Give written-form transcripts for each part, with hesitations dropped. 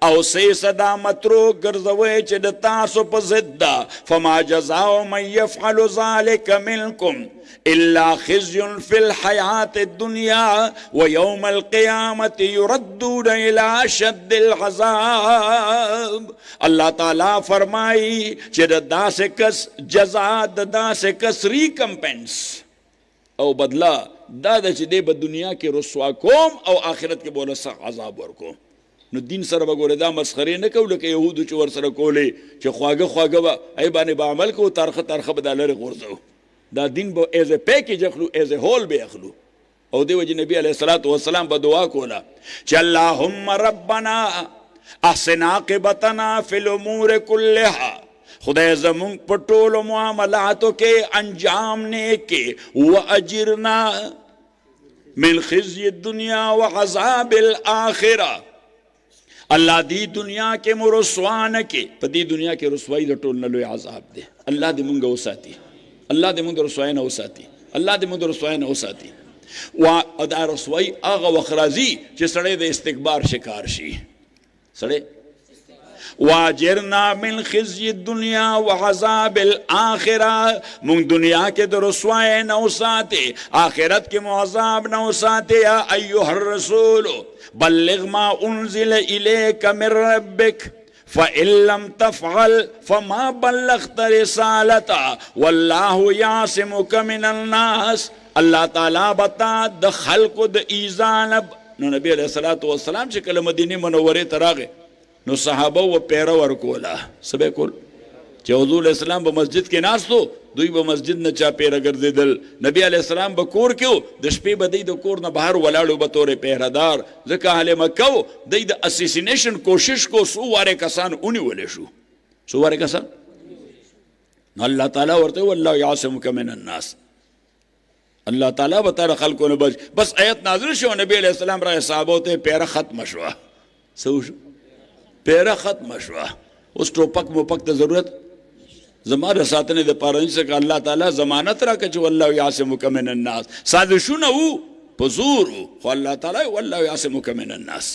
او سی صدا متروک گرزوی چه د تاسو په ضد ده فما جزاء من يفعل ذلك منكم الا خزي في الحياة الدنيا ويوم القيامة يردون الى شد العذاب. اللہ تعالیٰ فرمائی چه د داس کس جزا د داس کس ریکمپنس او بدلا دا د چې دی په دنیا کې رسوا کوم او آخرت کې بوله سخت عذاب ورکو. نو دین سره به ګوره دا مسخرې نه کوو لکه یهودو چې ورسره کولې چې خواږه خواږه به ای باندې به عمل کوو ترخه ترخه به دا لرې غورځو. دا دین به ایز پیکیج اخلو ایز هول به اخلو. او دی وجه نبی علیه الصلاة والسلام به دعا کوله چې اللهم ربنا احسن عاقبتنا فی الامور کلها، خدای زمون په ټولو معاملاتو کې انجام نیک کې واجرنا من خزي الدنيا وعذاب الاخره. اللہ دی دنیا کے مرسوان کے پا دی دنیا کے رسوائی دا ٹول نلوی عذاب دے. اللہ دی منگا وساتی، اللہ دی منگا رسوائی نہ وساتی، اللہ دی منگا رسوائی نہ وساتی. و دا رسوائی آغا وخرازی چی سڑے دا استکبار شکار شی سڑے واجرنا من خزی الدنیا وعذاب الاخرہ، من دنیا کے در رسوائے نہ ساتے آخرت کے معذاب نہ ساتے. یا ایوہ الرسول بلغ ما انزل الیک من ربک فَإِن لَّمْ تَفْعَلْ فَمَا بَلَّغْتَ رِسَالَتَهُ وَاللَّهُ يَعْصِمُكَ مِنَ النَّاسِ. اللہ تعالیٰ بتا د خلق د ایزان. نو نبی علیہ السلام چې کله مدینه منوره تراغه نو صحابه و پیرا ورکولا سبه کول چې حضور علیہ السلام په مسجد کې ناستو دوی به مسجد نه چا پیرا ګرځیدل. نبی علیہ السلام به کور کې د شپې به دی د کور نه بهر ولاړو به تور پیرادار ځکه اهل مکه دی د اسیسینیشن کوشش کو سو واره کسان اونې ولې شو سو واره کسان. نو الله تعالی ورته والله یعصمک من الناس، اللہ تعالیٰ بتا خلقوں نے بس آیت نازل شو نبی علیہ السلام رائے صحابہ ہوتے پیرا ختم شوا سو شو پیرا ختم شوا. اس ٹوپک موپک تا ضرورت زمان رساتنے دے پارنی سے کہ اللہ تعالیٰ زمانت را کچھ واللہ یعصمک من الناس سازشون ہو پزور ہو خو اللہ تعالیٰ واللہ یعصمک من الناس.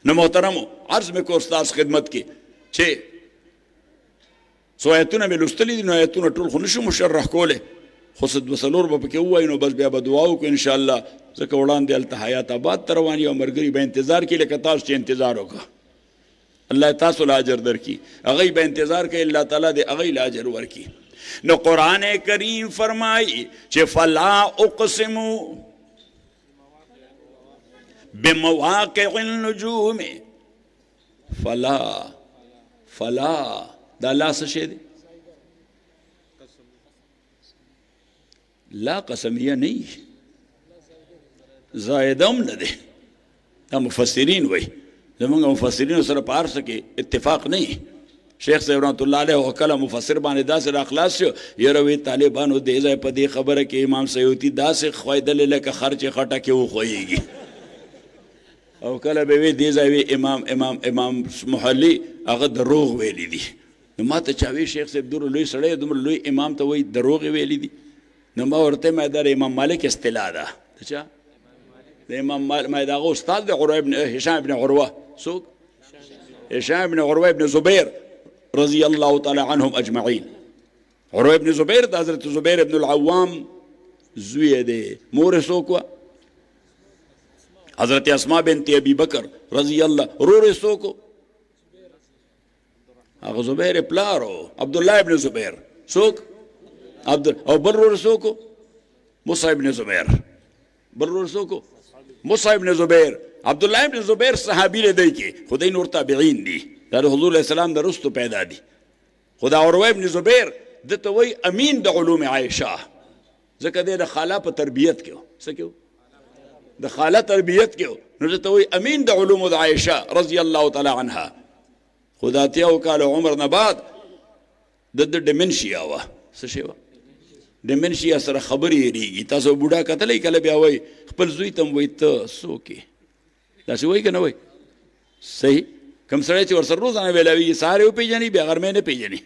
نو محترمو عرض میں کو استاذ خدمت کی چھے سو آیتون میں لستلی دی نو آیتون ٹول خونشو مشرح کولے خصد وسلور با پکی ہوئی نو بس بیا با دعاو کو انشاءاللہ زکا اڑان دے التا حیات آباد تروانی و مرگری با انتظار کی لکا تاس چی انتظار ہوگا اللہ تاسو لاجر در کی اغی با انتظار که اللہ تعالیٰ دے اغی لاجر ور کی. نو قرآن کریم فرمائی چی فلا اقسمو بمواقع النجوم فلا دا لا سشے دے لا قسمیہ نہیں زائدم نہ دے. دا مفسرین وی زمانگا مفسرین سر پار سکے اتفاق نہیں. شیخ صاحب رحمت اللہ علیہ وکلا مفسر بانے دا سے اخلاص شو یہ روی طالبانو دے زائے پا دے خبر کہ امام سیوتی دا سے خوائدہ لے لکا خرچ خٹا کے وہ خوئے گی او کلا بے دے زائے امام محلی اگر دروغ ویلی دی. ما تا چاوی شیخ صاحب دور لوی سڑے دور لوی امام تا وی دروغ ویلی دی. نما ورته ما در امام مالک اصطلاح ده چا د امام مالک ما دغه استاد د عروه ابن هشام ابن عروه سوق هشام ابن عروه ابن زبیر رضی الله تعالی عنهم اجمعین. عروه ابن زبیر د حضرت زبیر ابن العوام زوی ده مور سوق حضرت اسماء بنت ابی بکر رضی الله رور سوق هغه زبیر پلارو عبدالله ابن زبیر سوق او بل رسوکو موسیٰ ابن زبیر بل رسوکو موسیٰ ابن زبیر عبداللہ ابن زبیر صحابی لے دے کے خدای نور تابعین دی در حضور علیہ السلام در رستو پیدا دی. خدا عروہ ابن زبیر دتا وی امین دا علوم عائشہ ذکر دے دا خالہ پا تربیت کیو سکیو دا خالہ تربیت کیو نو دتا وی امین دا علوم دا عائشہ رضی اللہ تعالی عنہ. خدا تیاو کال عمر نباد دا ڈیمنشیا وا سشیوا ڈیمنشیا سره خبرې ریږي. تاسو بوډا کتلی کله بیا وای خپل زوی ته وای ته څوک یې داسې وایي که نه وایي صحیح کوم سړی چې ورسره روزانه ویلاوي سهار یې وپېژني بیا غرمې نه پېژني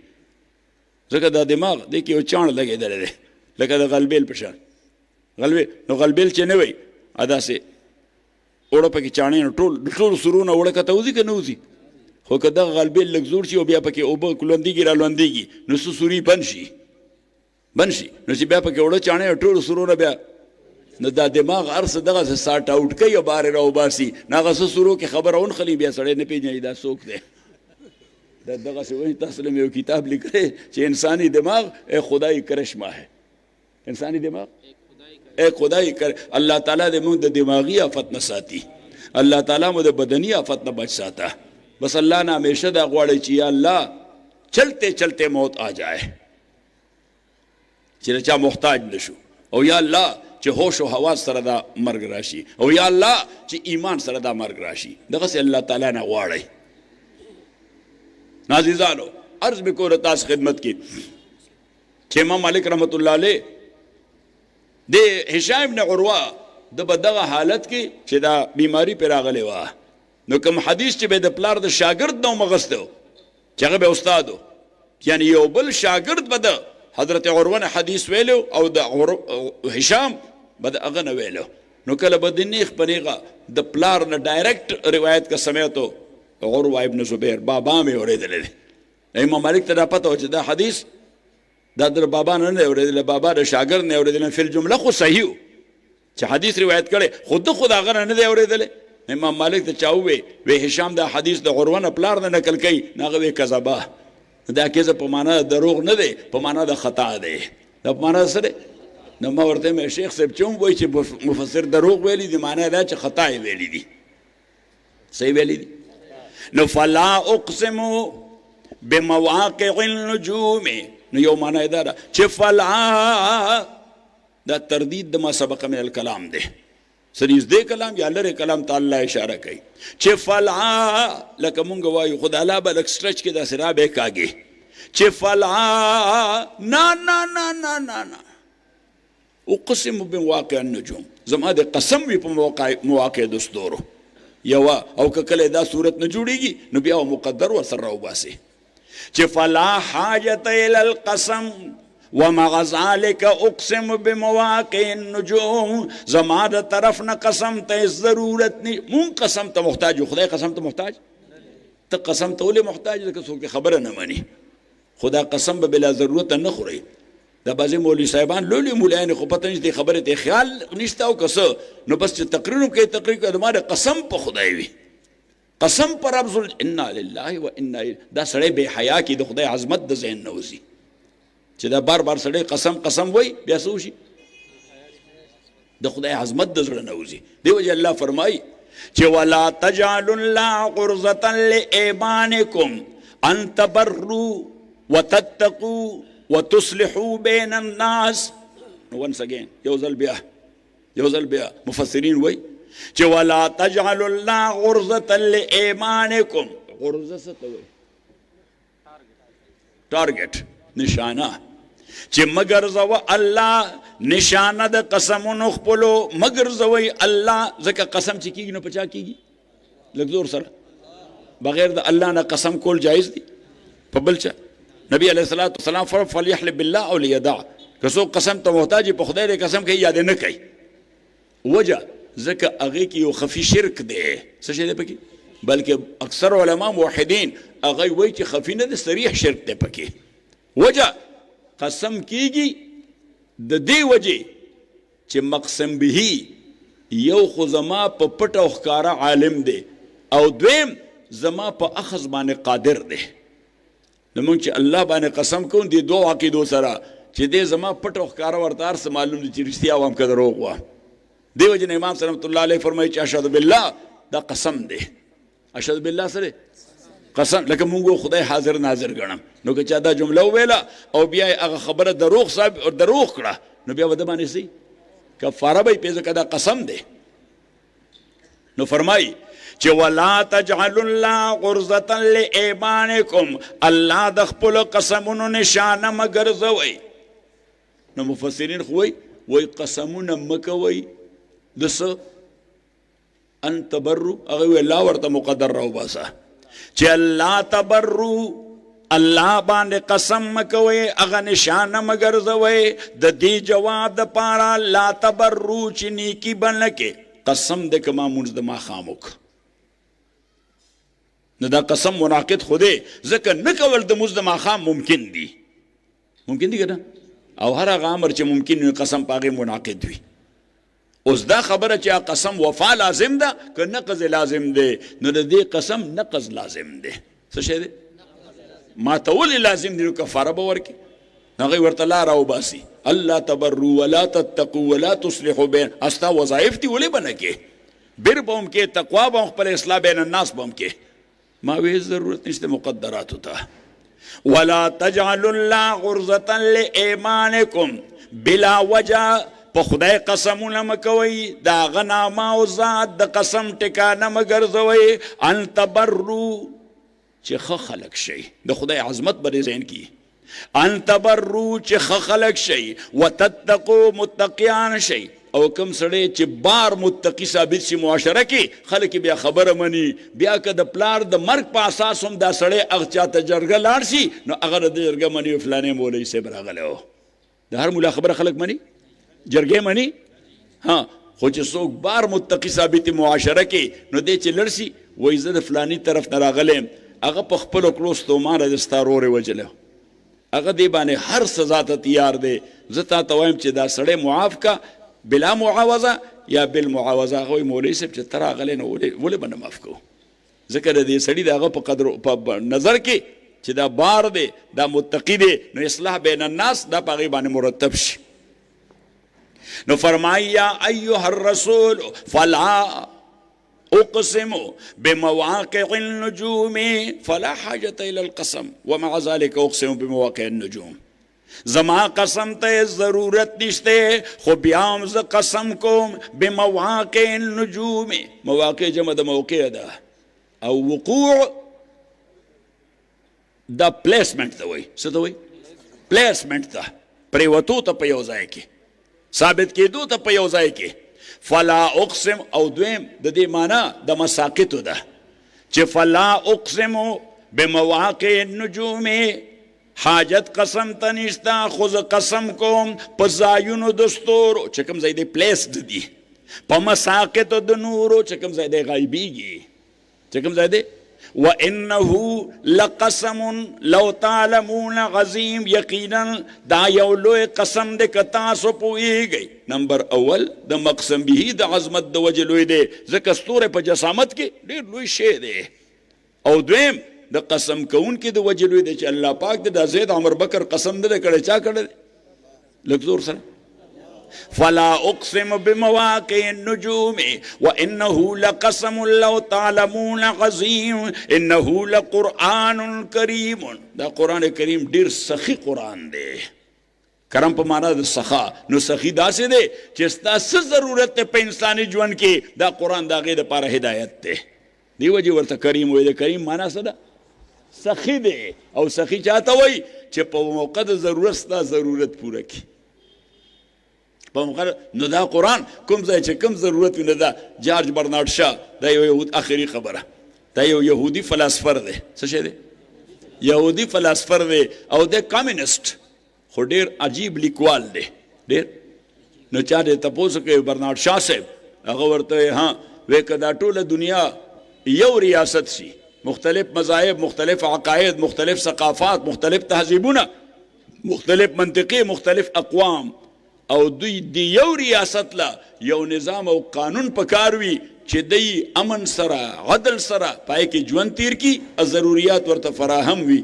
ځکه دا دماغ دې کې یو چاڼ لګېدلی دی لکه د غلبیل په شان غلبیل نو غلبیل چې نه وایي داسې اوړه پکې چاڼې نو ټول سرونه اوړه کته وځي که نه وځي خو که دغه غلبېل لږ زوړ شي او بیا پکې اوبه لوندېږي را لوندېږي نو څه سوري بند شي نو چې بیا پکې اوړه چاڼې او ټول سرونه بیا نو دا دماغ هر څه دغسې ساټ آوټ کوي او بارې راوباسي نو هغه څه سرو کې خبره ونښلي بیا سړی نه پېژني دا څوک دی دا دغسې وایي تاسو له مې یو کتاب لیکلی چې انساني دماغ اے خدای کرشمه ہے انساني دماغ اے خدای الله تعالی دې موږ د دماغي آفت نه ساتي الله تعالی مو د بدني آفت نه بچ ساته بس اللہ نے ہمیشہ دا غواړي چې یا الله چلتے چلتے موت آ جائے چې چا محتاج نشو او یا الله چې هوش او حواس سره دا مرګ راشي او یا الله چې ایمان سره دا مرګ راشي دغه سي الله تعالی نه غواړي نازیزانو عرض بکو تاسو خدمت کی چې امام مالک رحمت الله علیه د هشام بن عروه د بدغه حالت کې چې دا بیماری پر راغلی و نو کوم حدیث چې به د پلار د شاګرد نو مغستو چې هغه به استادو یعنی یو بل شاګرد به د حضرت عروه حدیث ویلو او د هشام به د هغه نه ویلو نو کله به د نیخ پنیغه د پلار نه ډایرکټ روایت کا سمیتو عروه ابن زبیر بابا مې اورېدلی امام مالک ته دا پته و چې دا حدیث دا در بابا نه اورېدلی بابا د شاګرد نه اورېدلی فی الجمله خو صحیح و چې حدیث روایت کړي خود هغه نه دی اورېدلی امام مالک ته چا ووی هشام دا حدیث د عروه نه پلار نه نقل کوي نو هغه وی کذبه دا کیسه په معنا د دروغ نه دی په معنا د خطا دی دا په معنا سره نو ما ورته مې شیخ صاحب چوم وایي چې مفسر دروغ ویلي دي معنا دا چې خطا یې ویلي دي صحیح ویلي دي نو فلا اقسم بمواقع النجوم نو یو معنا دا چې فلا دا تردید د ما سبق من الکلام دی سریز دے کلام یا لرے کلام تا اللہ اشارہ کئی چه فلعا لکه مونږ وایو خدا لا به لک سټرچ کې دا سرا به کاږي چې فلعا نا نا نا نا نا نا اقسم بمواقع النجوم زما د قسم وي په مواقع د ستورو یوا او کله دا صورت نه جوړیږي نو بیا مقدر ور سره وباسي چې فلا حاجت الى القسم ومع ذلك اقسم بمواقع النجوم زما د طرف نه قسم ته ضرورت نه مون قسم ته محتاج خدای قسم ته محتاج ته قسم ته ولې محتاج ځکه څوک خبره نه مانی خدا قسم به بلا ضرورت نه خوري دا بعضی مولوی صاحبان لولي مولایان خو پته نشته خبره ته خیال نشته او کس نو بس چې تقریر کوي تقریر کوي د ماره قسم په خدای وي قسم پر رب انا لله و انا دا سړی بے حیا کی د خدای عظمت د ذهن نوزي چې دا بار بار سړی قسم قسم وای بیا څه وشي د خدای عظمت د زړه نوزي دیو چې الله فرمای چې ولا تجعلوا الله غرضة لإيمانكم ان تبروا وتتقوا وتصلحوا بين الناس once again یوزل بیا مفسرین وای چې ولا تجعلوا الله غرضة لإيمانكم غرضه څه ته وای ټارګټ نشانه چې مگر زو الله نشانه د قسمونو خپلو مگر زوی الله ځکه قسم چې کیږي نو پچا کیږي لږ زور سره بغیر د الله نه قسم کول جایز دي په بل چا نبی علیہ الصلوۃ والسلام فلیحلف بالله او لیدع کسو قسم ته محتاج په خدای دې قسم کوي یاد نه کوي وجه ځکه هغه کې یو خفي شرک دی څه شي دی پکې بلکې اکثر علما موحدین هغه وایي چې خفي نه د صریح شرک دی پکې وجه قسم کیږي د دې وجه چې مقسم به یو خو زما په پټ او ښکارا عالم دی او دویم زما په اخذ باندې قادر دی نو چې الله باندې قسم کوم دي دوه عقیدو سره چې دې زما پټ او ښکارا ورته ارس معلوم دي چې رښتیا وام کده روغ وا دی وجه امام صلی الله علیه فرمایي چې اشهد بالله دا قسم دی اشهد بالله سره قسم لکه مونږ خدای حاضر ناظر ګڼم نو که چا دا جمله ویله او بیا هغه خبره دروغ صاحب او دروغ کړه نو بیا وده باندې سي کفاره به پیځه کدا قسم دی نو فرمای چې ولا تجعلوا الله غرضة لإيمانكم الله د خپل قسمونو نشانه مگر زوي نو مفسرین خو وای قسمونه مکوي دس ان تبروا هغه الله ورته مقدر راو باسه چې الله تبرو الله باندې قسم مکوي هغه نشانه مگر زوي د دې جواب د پاره لا تبرو چې نیکی بنکه قسم دې که ما مونځ د ماښام وکړه نو دا قسم مناقض خو دی ځکه نه کول د مونځ د ماښام ممکن دي که نه او هر هغه امر چې ممکن وي قسم په هغې مناقض وي اوس دا خبره چې قسم وفا لازم ده که نقض لازم دی نو د دې قسم نقض لازم دی څه شی دی ماتول لازم دی نو کفاره به ورکړي هغوی ورته لاره وباسي الله تبروا ولا تتقوا ولا تصلحوا بین استا وظایف دي ولې به نه کې بر به هم کې تقوا به هم خپل اصلاح بین الناس به هم کې ما وی ضرورت نشته مقدراتو ته ولا تجعلوا الله غرزة لایمانکم بلا وجه په خدای قسمونه مه کوئ د هغه نامه او ذات د قسم ټکانه مه ګرځوئ ان تبروا چې ښه خلک شئ د خدای عظمت به دې ذهن کې ان تبروا چې ښه خلک شئ وتتقوا متقیان شئ او کم سړی چې بار متقی ثابت شي معاشره کې خلک بیا خبره مني بیا که د پلار د مرګ په اساس هم دا سړی هغه چاته جرګه لاړ شي نو هغه د جرګه مني فلانې مولوي صاحب راغلی و د هر ملا خبره خلک مني جرګې مني ها خو چې څوک بار متقی ثابت معاشره کې نو دی چې لړ شي وایي زه د فلاني طرف نه راغلی یم هغه په خپلو کړو ستومانه د ستا رورې وجلی هغه دې باندې هر سزا ته تیار دی زه تا ته وایم چې دا سړی معاف کا بلا معاوضه یا بالمعاوضه هغه وایي مولوي صاحب چې ته راغلی نو ولې به نه معاف کوو ځکه د دې سړي د هغه په قدر په نظر کې چې دا بار دی دا متقي دی نو اصلاح بین الناس دا په هغې باندې مرتب شي نو فرمائی یا ایها الرسول فلا اقسم بمواقع النجوم فلا حاجة الى القسم ومع ذلك اقسم بمواقع النجوم زما قسم ته ضرورت نشته خو بیا هم زه قسم کوم بمواقع النجوم مواقع جمع د موقع ده او وقوع دا پلیسمنٹ ته وایي څه ته وایي پلیسمنٹ ته پریوتو ته په یو ځای کې ثابت کېدو ته په یو ځای کې فلا اقسم او دویم د دې معنا د مساقطو ده چې فلا اقسم بمواقع النجوم حاجت قسم ته نشته خو زه قسم کوم په ځایونو د ستورو چې کوم ځای دی پلیسډ دي په مساقطو د نورو چې کوم ځای دی غایبیږي چې کوم ځای دی وَإِنَّهُ لَقَسَمٌ لَوْ تَعْلَمُونَ عَظِيمٌ یقینا دا یو لوی قسم دی که تاسو پوهیږئ نمبر اول د مقسم به د عظمت د وجې لوی دی ځکه ستوری په جسامت کې ډېر لوی شی دی او دویم د قسم کوونکي د وجې لوی دی چې الله پاک د زید عمر بکر قسم نه دی کړی چا کړی دی لږ زور سره فلا اقسم بمواقع النجوم وانه لقسم لو تعلمون عظيم انه لقرآن کریم دا قرآن کریم ډیر سخی قرآن دی کرم په معنا د سخا نو سخی داسې دی چې ستا څه ضرورت دی په انساني ژوند کې دا قرآن د هغې دپاره هدایت دی دې وجې ورته کریم وایي د کریم معنا څه ده سخی دی او سخی چاته وایي چې په موقع د ضرورت ستا ضرورت پوره کړي په موقع نو دا قرآن کوم ځای چې کوم ضرورت وي نو دا جارج برنارد شا دا یو آخري خبره دا یو یهودي فلسفر دی څه شی دی یهودي فلسفر دی او د کمیونسټ خو ډېر عجیب لیکوال دی ډېر نو چا دې تپوس کوي برنارد شاه صاحب هغه ورته ها وی که دا ټوله دنیا یو ریاست شي مختلف مذاهب مختلف عقاید مختلف ثقافات مختلف تهذیبونه مختلف منطقې مختلف اقوام او دوی دی یو ریاست لا یو نظام او قانون پکار وي چې دی امن سره عدل سره پای کې ژوند تیر کی او ضرورت ورته فراهم وي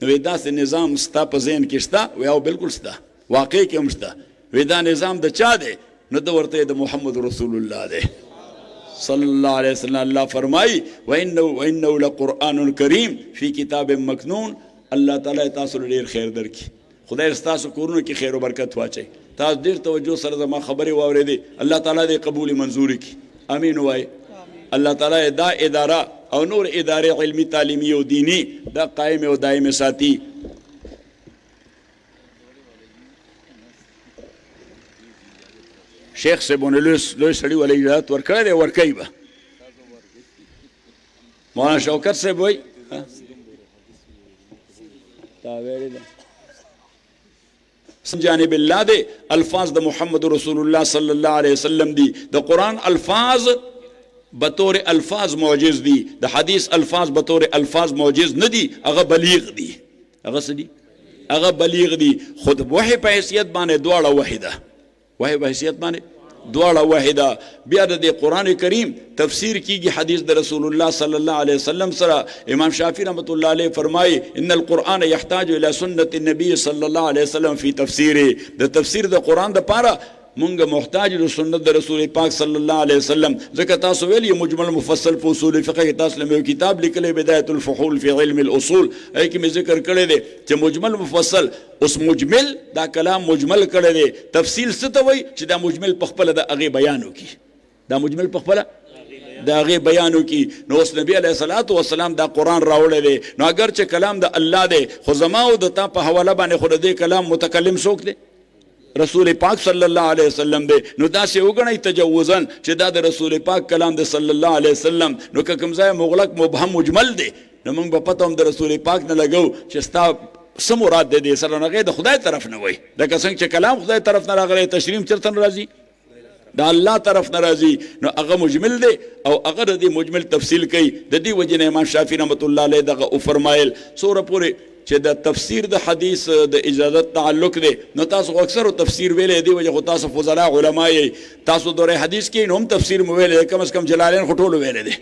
نو داسې نظام ستا په ذهن کې شته وی او بالکل شته واقع کې هم شته وی دا نظام د چا دی نو د ورته د محمد رسول الله دی صلی الله علیه وسلم الله فرمای وانه لقرآن کریم فی کتاب مکنون الله تعالی تاسو ډیر خیر درکړي خدای ستاسو کورونو کې خیر او برکت واچي تاسو ډیر توجه سره زما خبرې واورېدې الله تعالی دې قبول منظور کړي امین وای الله تعالی دا اداره او نور ادارې علمی تعلیمی او دینی دا قائم او دائم ساتي شیخ صاحبونه لوی سړي ولی اجازت ورکړی دی ورکوي به مولانا شوکت صاحب وایي تا ویلې ده جانب الله دی، الفاظ د محمد رسول الله صلی الله علیه وسلم دی. د قرآن الفاظ بطور الفاظ معجز دی، د حدیث الفاظ بطور الفاظ معجز نه دی، هغه بلیغ دی. هغه څه دی؟ هغه بلیغ دی. خود وحی په حیثیت باندې دواړه وحی ده، وحی په حیثیت باندې دواړه وحی ده. بیا د قرآن کریم تفسیر کیږي حدیث د رسول الله صلی الله علیه وسلم سره. امام شافعی رحمۃ اللہ علیہ فرمایي ان القرآن یحتاج الى سنت النبی صلی الله علیه وسلم فی تفسیره. د تفسیر د قرآن د پاره مونږ محتاج د سنت د رسول پاک صلی الله علیه وسلم. ځکه تاسو ویل مجمل مفصل په اصول فقه تاسو له کتاب لیکلی بدایت الفحول فی علم الاصول، ای کې مې ذکر کړی دی چې مجمل مفصل اوس مجمل دا کلام مجمل کړی دی. تفصیل څه ته وایي؟ چې دا مجمل په خپله د هغې بیان وکړي، دا مجمل په خپله د هغې بیان وکړي. نو اوس نبي علیه الصلاة والسلام دا قرآن راوړی دی. نو اگر چې کلام د الله دی، خو زما او د تا په حواله باندې خو د دې کلام متکلم څوک دی؟ رسول پاک صلی الله علیه وسلم دی. نو داسې وګڼئ تجوزا چې دا د رسول پاک کلام دی صلی الله علیه وسلم. نو که کوم ځای مغلق مبهم مجمل دی، نو موږ به پته هم د رسول پاک نه لګو چې ستا څه مراد دی دې سره. هغې د خدای طرف نه وایي، لکه څنګه چې کلام خدای طرف نه راغلی، تشریم چېرته نه راځي؟ د الله طرف نه راځي. نو هغه مجمل دی او هغه د دې مجمل تفصیل کوي. د دې وجې نه امام شافعي رحمت الله علیه دغه وفرمایل څومره پورې چې د تفسیر د حدیث د اجازت تعلق دی. نو تاسو اکثر تفسیر ویلې دی، وجه خو تاسو فضلا علما یې، تاسو دوره حدیث کې نو هم تفسیر مو ویلې، کم از کم جلالین خو ټولو ویلې دی.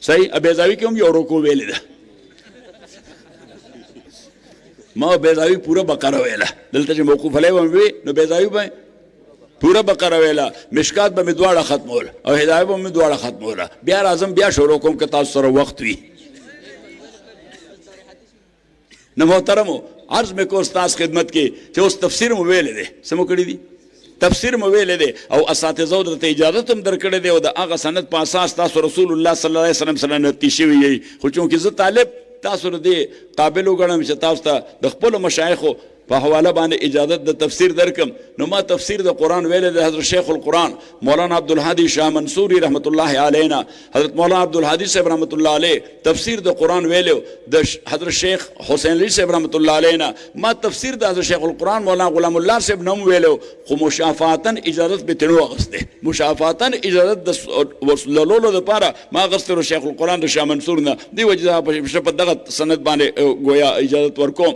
صحیح؟ بیضاوي کې هم یو رکوع ویلې ده، ما بیضاوي پوره بقره ویله. دلته چې موقوف علیه هم وی نو بیضاوي به پوره بقره ویله. مشکات به مې دواړه ختمول او هدایه به مې دواړه ختموله. بیا راځم بیا شروع کوم که تاسو سره وخت وي. نو محترمو عرض مې کو استاذ خدمت کې چې اوس تفسیر مو ویلې دی، څه مو کړي دي؟ تفسیر مو ویلې دی او اساتذو درته اجازت هم درکړې دی او د هغه سند په اساس تاسو رسول الله صلی الله علیه وسلم سره نتی شوي یئ. خو چونکې زه طالب تاسو د دې قابل وګڼم چې تاسو ته د خپلو مشایخو په حواله باندې اجازت د تفسیر درکم. نو ما تفسیر د قرآن ویلې د حضرت شیخ القرآن مولانا عبدالهادي شاه منصوري رحمت الله علینا، حضرت مولانا عبدالهادي صاحب رحمت الله علیه تفسیر د قرآن ویلو، د حضرت شیخ حسین علی صاحب رحمت الله علینا ما تفسیر د حضرت شیخ القرآن مولانا غلام الله صاحب نوم ویلو. خو مشافاتن اجازت به تنو اغسته، مشافاتن اجازت د لولو لپاره ما غسته شیخ القرآن د شاه منصور نه. دی وجه په دغه سند باندې گویا اجازت ورکوم.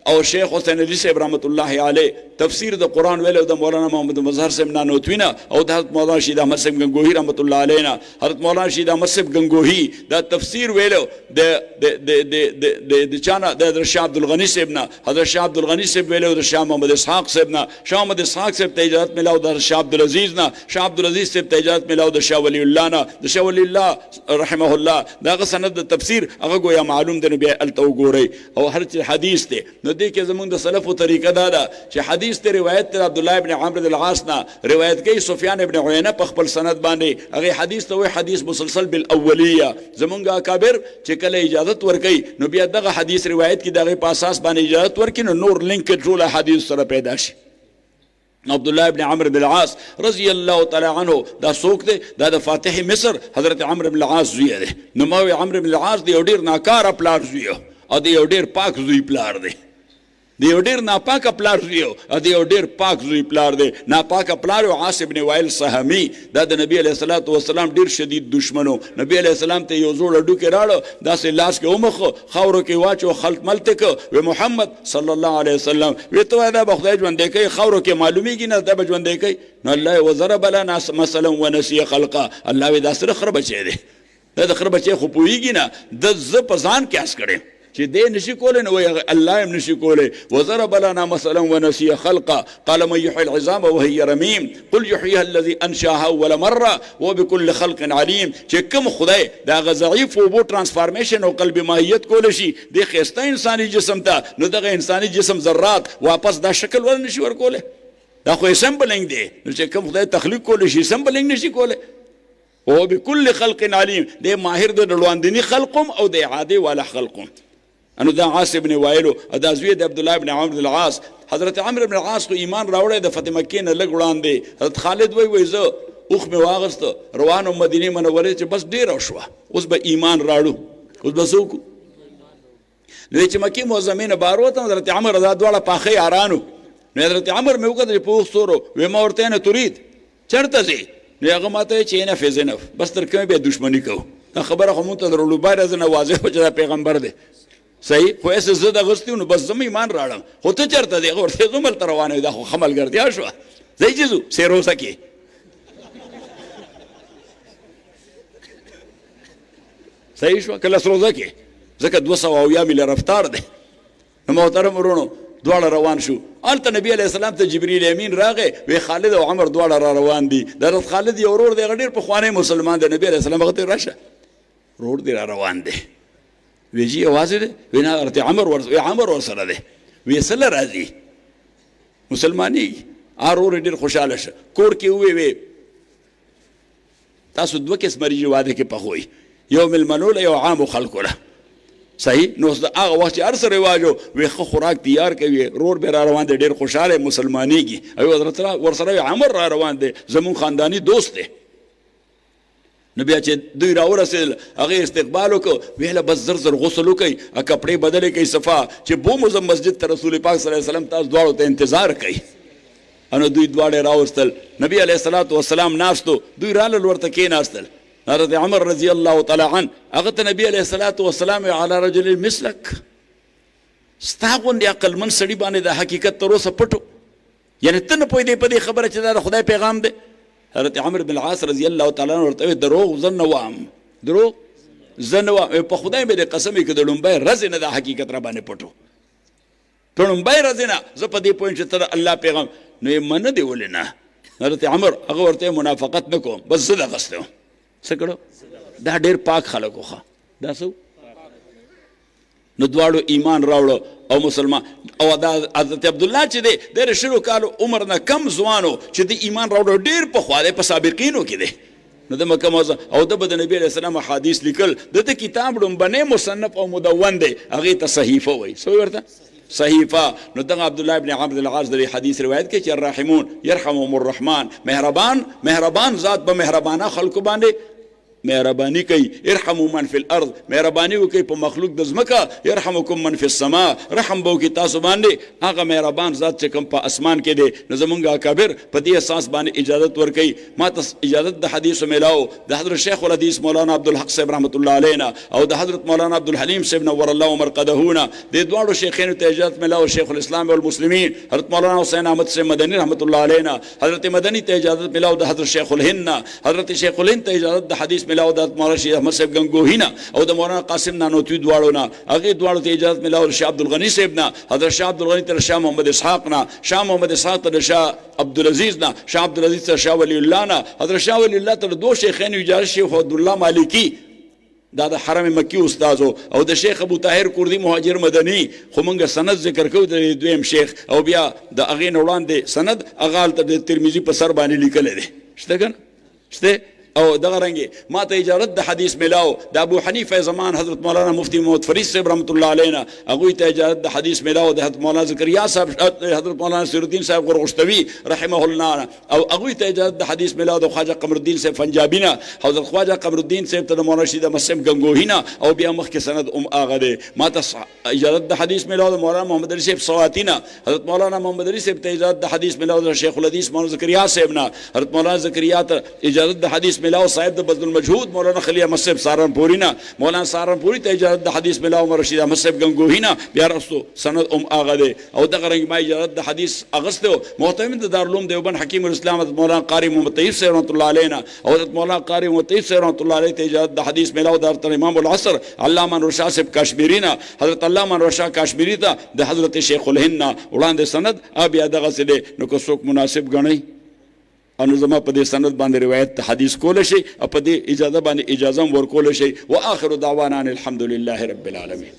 او شیخ حسین علی صاحب رحمت الله علیه تفسیر د قرآن ویلو د مولانا محمد مظهر صاحب نانوتوی نه او د حضرت مولانا شهید احمد صاحب گنگوهی رحمت الله علیه نه. حضرت مولانا شهید احمد صاحب گنگوهی دا تفسیر ویلو د چانه د حضرت شاه عبدالغنی صاحب نه، حضرت شاه عبدالغنی صاحب ویلو د شاه محمد اسحاق صاحب نه، شاه محمد اسحاق صاحب ته اجازت ملاو د شاه عبدالعزیز نه، شاه عبدالعزیز صاحب ته اجازت ملاو د شاه ولی الله نه، د شاه ولی الله رحمه الله. دغه سند د تفسیر هغه گویا معلوم دی. بیا الته وګورئ او هر چې حدیث دی نو دې کې زمونږ د سلفو طریقه دا ده چې حدیث ته روایت ته عبدالله ابن عمرو بن العاص نه روایت کوي سفیان ابن عیینه په خپل سند باندې. هغه حدیث ته وایي حدیث مسلسل بالاولیه. زمونږ اکابر چې کله اجازت ورکوي نو بیا دغه حدیث روایت کې دغه په اساس باندې اجازت ورکړي نو نور لینک ټول حدیث سره پیدا شي. عبدالله ابن عمرو بن العاص رضی الله تعالی عنه دا څوک دی؟ دا د فاتح مصر حضرت عمرو بن العاص زوی دی. نو ما وی عمرو بن العاص دی یو ډېر ناکاره پلار زوی او دی یو ډېر پاک زوی پلار دی. دی یو ډېر ناپاکه پلار زوی او دی یو ډېر پاک زوی پلار دی. ناپاکه پلار و عاص ابن وائل سهمي دا د نبی علیه الصلاة والسلام ډېر شدید دشمنو. نبی علیه السلام ته یو زوړ هډوکی راړو، داسې لاس کې ومخو، خاورو کې واچو، خلط ملت کړه. وی محمد صلی الله علیه وسلم وی ته وایه دا به خدای ژوندی کوي، خاورو کې معلومیږي نه دا به ژوندی کوي. نو الله وضرب لنا مثلا ونسي خلقه. الله وی دا سره خره بچی دی، دا د خره بچی خو پوهېږي نه، د زه په ځان قیاس کړی چې دې نشي کولی نو وایي الله هم نشي کولی. وضرب لنا مثلا ونسي خلقه قال من يحيي العظام وهي رميم قل يحييها الذي انشاها اول مره وبكل خلق عليم. چې کوم خدای د هغه ضعیف اوبو ټرانسفارمیشن او قلب ماهیت کولی شي د ښایسته انساني جسم ته، نو دغه انساني جسم ذرات واپس دا شکل ور نشي ورکولی. دا خو سمبلنګ دی. نو چې کوم خدای تخلیق کولی شي سمبلنګ نشي کولی. او بكل خلق عليم د ماهر د لواندنی خلقم او د اعاده والا خلقم. انو دا عاص ابن وائلو دا زوی د عبدالله ابن عمرو بن العاص. حضرت عمرو بن العاص خو ایمان راوړی د فتح مکې نه لږ وړاندې. حضرت خالد وایي زه اوښ مې واغسته روانو مدینې منورې چې بس ډېره شوه اوس به ایمان راړو، اوس به څه وکړو. نو چې مکې معظمې نه بهر وتم حضرت عمر دا دواړه پاخه یارانو نو حضرت عمر مې وکتل په اوښ سورو وی ما ورته نه تريد چېرته ځې نو هغه ماته چې انف از انف بس تر کومه بیا دشمني کوو دا خبره خو مونږ ته درولو باید از نه واضح چې دا پیغمبر دی صحیح خو ایسه زه د غستی نو بس زم ایمان راړم خو ته چېرته دی ورته زه ملته روان یم دا خو ښه ملګرتیا شوه ځئ چې ځو سیروسه کې صحیح شوه که لسروزه کې ځکه 200 میله رفتار دی نو محترم ورونو دواړه روان شو هلته نبي علیه السلام ته جبریل امین راغی وی خالد او عمر دواړه را روان دي د حضرت خالد یو ورور دی هغه ډېر پخوانی مسلمان دی نبي علیه السلام هغه ته راشه ورور دی را روان دی وی جی یوازې دی وی نه حضرت عمر ورسره دی وی سله راځي مسلمانېږي ورور ډېر خوشحاله شه کور کې ووی تاسو 2 قسمه ریجې واده کې پخوئ یو مېلمنو له یو عامو خلکو له صحیح نو هغه وخت چې هر څه رواج وي ښه خوراک تیار کوي رور به را روان دی ډېر خوشحاله مسلمانېږي او حضرت ورسره عمر را روان دی زمون خانداني دوست دی نو بیا چې دوی راورسېدل هغې استقبال وکړو ویله بس زر زر غسل وکئ کپړې بدلې کوي صفا چې بوموزم مسجد ته رسول پاک صلی الله علیه وسلم تاسو دواړو ته انتظار کوي نو دوی دواړه راوستل نبی علیه الصلاة والسلام ناستو دوی رالل ورته کېناستل حضرت عمر رضی الله تعالی عنه هغه ته نبی علیه الصلاة والسلام علی رجل مثلک ستا غوندې عقلمند سړي باندې د حقیقت تر اوسه پټو یعنې ته نه پوهېدې په دې خبره چې دا د خدای پیغام دی حضرت عمر بن العاص رضی الله تعالی عنه ورته ویل دروغ زه نه وایم دروغ زه نه وایم په خدای مې د قسم که د لومبۍ ورځې نه د حقیقت را باندې پټو په لومبۍ ورځې نه زه په دې پوهېم چې ته د الله پیغام نو یې منه دې ولې نه حضرت عمر هغه ورته منافقت نه کوم بس زه دغسې وم څه کړو دا ډېر پاک خلک وو ښه دا څه نو دواړو ایمان راوړو او مسلمان او دا حضرت عبدالله چې دی د 20 کالو عمر نه کم ځوانو چې د ایمان راوړو ډېر پخوا دی په سابقینو کې دی نو د مکه معظمه او د به د نبي علیه السلام احادیث لیکل د ده کتاب ړومبنی مصنف او مدون دی هغې ته صحیفه وایي څه وایي ورته صحیفه نو دغه عبدالله ابن عمرو بن العاص د حدیث روایت کوي چې الراحمون یرحمهم الرحمن مهربان ذات به مهربانه خلکو باندې مهربانی کوي ارحموا من فی الارض مهربانی وکړئ په مخلوق د ځمکه یرحمکم من فی السماء رحم به وکړي تاسو باندې هغه مهربان ذات چې کوم په اسمان کې دی نو زمونږ اکابر په دې اساس باندې اجازت ورکوي ما ته اجازت د حدیثو میلاو د حضرت شیخ الحدیث مولانا عبدالحق صاحب رحمت الله علینا او د حضرت مولانا عبدالحلیم صاحب نور الله مرقدهونه د دواړو شیخینو ته اجازت میلاو شیخ الاسلام والمسلمین حضرت مولانا حسین احمد صاحب مدنی رحمت الله علینا حضرت مدنی ته اجازت میلاو د حضرت شیخ الهند حضرت شیخ الهند ته اجازت د حدیث میلاو د مولانا شیخ احمد صاحب گنگوهی نه او د مولانا قاسم نانوتوی دواړو نه هغې دواړو ته اجازت میلاو د شاه عبدالغني صاحب نه حضرت شاه عبدالغني ته د شاه محمد اسحاق نه شاه محمد اسحاق ته د شاه عبدالعزیز نه شاه عبدالعزیز ته شاه ولی الله نه حضرت شاه ولی الله ته د 2 شیخینو اجازت شیخ عبدالله مالکی دا د حرم مکی استادو او د شیخ ابو طاهر کوردی مهاجر مدنی خو موږ سند ذکر کوو د دویم شیخ او بیا د هغې نه وړاندې سند هغه هلته د ترمیزي په سر باندې لیکلی دی شته که نه شته او دغه رنګې ما ته اجازت د حدیث میلاو د ابو حنیفه زمان حضرت مولانا مفتی محمد فرید صاحب رحمت الله علینا هغوی ته اجازت د حدیث میلاو د حضرت مولانا زکریا صاحب حضرت مولانا نصیرالدین صاحب غرغشتوی رحمه الله او هغوی ته اجازت د حدیث میلاو د خواجه قمرالدین صاحب پنجابی نه حضرت خواجه قمرالدین صاحب ته د مولانا رشید احمد صاحب گنگوهی نه او بیا مخکې سند هغه دی ما ته اجازت د حدیث میلاو د مولانا محمد علی صاحب سواتی نه حضرت مولانا محمد علی صاحب ته اجازت د حدیث میلاو د شیخ الحدیث مولانا زکریا صاحب نه حضرت مولانا زکریا ته اجازت د حدیث میلاو صاحب د بذل المجهود مولانا خلیل احمد صاحب سهارنپوری نه مولانا سهارنپوری ته اجازت د حدیث میلاو مولانا رشید احمد صاحب گنگوهی نه بیا رستو سند هغه دی او دغه رنګ ما اجازت د حدیث اغستو محترم د دارالعلوم دیوبند حکیم الاسلام مولانا قاری محمد طیب صاحب رحمت الله علینا او حضرت مولانا قاری محمد طیب صاحب رحمت الله علیه ته اجازت د حدیث میلاو د امام العصر علامه انور صاحب کاشمیری نه حضرت علامه انور کاشمیری ته د حضرت شیخ الهند نه وړاندې سند بیا دغه څه دی نو که څوک مناسب ګڼئ انو زما په دې سند باندې روایت ته حدیث کولی شي او په دې اجازه باندې اجازه هم ورکولی شي. واخر دعوانا الحمد لله رب العالمین.